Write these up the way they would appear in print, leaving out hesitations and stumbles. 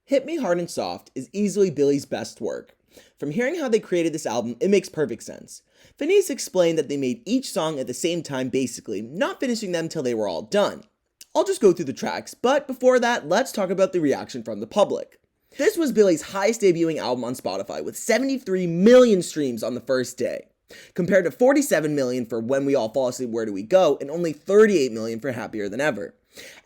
Hit Me Hard and Soft is easily Billy's best work. From hearing how they created this album, it makes perfect sense. Phineas explained that they made each song at the same time basically, not finishing them till they were all done. I'll just go through the tracks, but before that, let's talk about the reaction from the public. This was Billy's highest debuting album on Spotify, with 73 million streams on the first day, compared to 47 million for When We All Fall Asleep, Where Do We Go, and only 38 million for Happier Than Ever.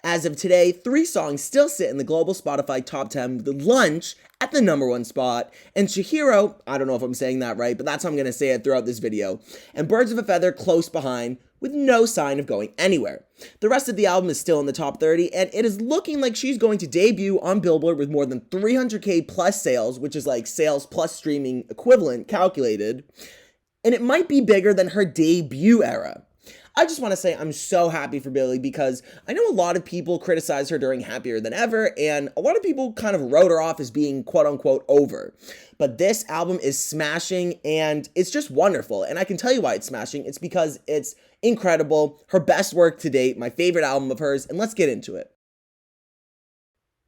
As of today, 3 songs still sit in the global Spotify top 10, with Lunch at the #1 spot, and Chihiro, I don't know if I'm saying that right, but that's how I'm going to say it throughout this video, and Birds of a Feather close behind, with no sign of going anywhere. The rest of the album is still in the top 30, and it is looking like she's going to debut on Billboard with more than 300k plus sales, which is like sales plus streaming equivalent calculated, and it might be bigger than her debut era. I just want to say I'm so happy for Billy because I know a lot of people criticized her during Happier Than Ever, and a lot of people kind of wrote her off as being quote-unquote over. But this album is smashing, and it's just wonderful. And I can tell you why it's smashing. It's because it's incredible, her best work to date, my favorite album of hers, and let's get into it.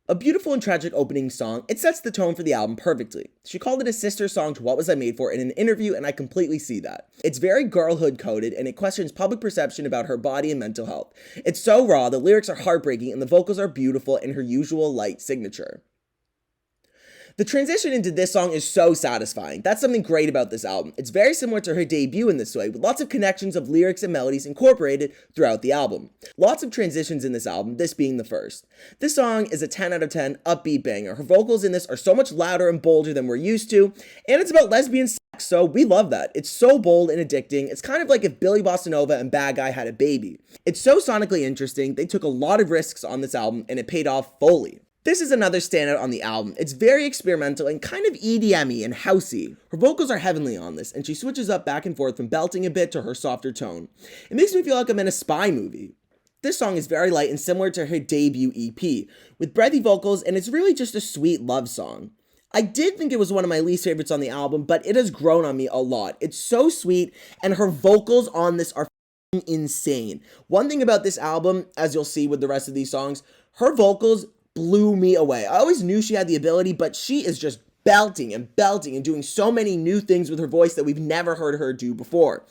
A beautiful and tragic opening song, it sets the tone for the album perfectly. She called it a sister song to What Was I Made For in an interview, and I completely see that. It's very girlhood coded, and it questions public perception about her body and mental health. It's so raw, the lyrics are heartbreaking, and the vocals are beautiful in her usual light signature. The transition into this song is so satisfying. That's something great about this album. It's very similar to her debut in this way, with lots of connections of lyrics and melodies incorporated throughout the album. Lots of transitions in this album, this being the first. This song is a 10 out of 10 upbeat banger. Her vocals in this are so much louder and bolder than we're used to, and it's about lesbian sex, so we love that. It's so bold and addicting. It's kind of like if Billy Bossa Nova and Bad Guy had a baby. It's so sonically interesting. They took a lot of risks on this album, and it paid off fully. This is another standout on the album. It's very experimental and kind of EDM-y and housey. Her vocals are heavenly on this, and she switches up back and forth from belting a bit to her softer tone. It makes me feel like I'm in a spy movie. This song is very light and similar to her debut EP, with breathy vocals, and it's really just a sweet love song. I did think it was one of my least favorites on the album, but it has grown on me a lot. It's so sweet, and her vocals on this are insane. One thing about this album, as you'll see with the rest of these songs, her vocals blew me away. I always knew she had the ability, but she is just belting and doing so many new things with her voice that we've never heard her do before.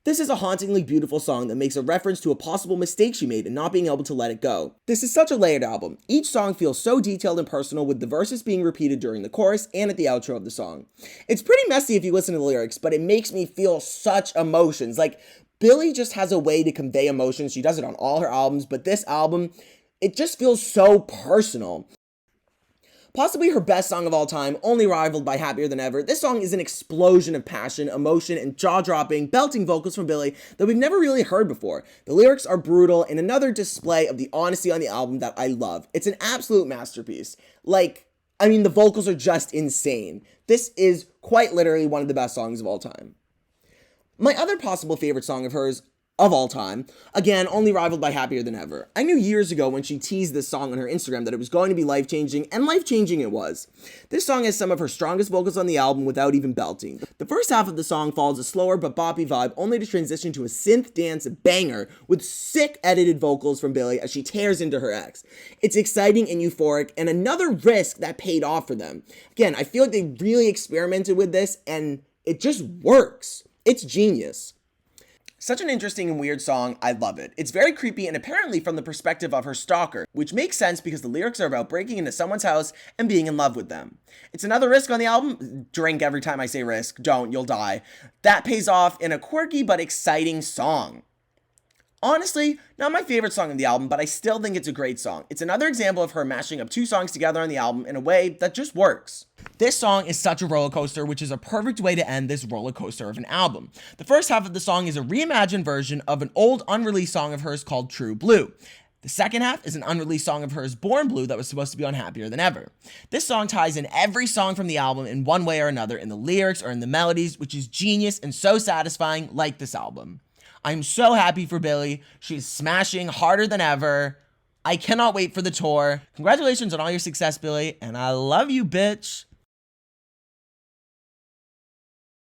This is a hauntingly beautiful song that makes a reference to a possible mistake she made and not being able to let it go. This is such a layered album. Each song feels so detailed and personal, with the verses being repeated during the chorus and at the outro of the song. It's pretty messy if you listen to the lyrics, but it makes me feel such emotions. Like, Billy just has a way to convey emotions. She does it on all her albums, but this album, it just feels so personal. Possibly her best song of all time, only rivaled by Happier Than Ever, this song is an explosion of passion, emotion, and jaw-dropping, belting vocals from Billy that we've never really heard before. The lyrics are brutal, and another display of the honesty on the album that I love. It's an absolute masterpiece. The vocals are just insane. This is quite literally one of the best songs of all time. My other possible favorite song of hers of all time, again, only rivaled by Happier Than Ever. I knew years ago when she teased this song on her Instagram that it was going to be life-changing, and life-changing it was. This song has some of her strongest vocals on the album without even belting. The first half of the song follows a slower but boppy vibe, only to transition to a synth dance banger with sick edited vocals from Billy as she tears into her ex. It's exciting and euphoric, and another risk that paid off for them. Again, I feel like they really experimented with this, and it just works. It's genius. Such an interesting and weird song, I love it. It's very creepy and apparently from the perspective of her stalker, which makes sense because the lyrics are about breaking into someone's house and being in love with them. It's another risk on the album. Drink every time I say risk. Don't, you'll die. That pays off in a quirky but exciting song. Honestly, not my favorite song on the album, but I still think it's a great song. It's another example of her mashing up 2 songs together on the album in a way that just works. This song is such a roller coaster, which is a perfect way to end this roller coaster of an album. The first half of the song is a reimagined version of an old unreleased song of hers called True Blue. The second half is an unreleased song of hers, Born Blue, that was supposed to be on Happier Than Ever. This song ties in every song from the album in one way or another, in the lyrics or in the melodies, which is genius and so satisfying, like this album. I'm so happy for Billy. She's smashing harder than ever. I cannot wait for the tour. Congratulations on all your success, Billy, and I love you, bitch.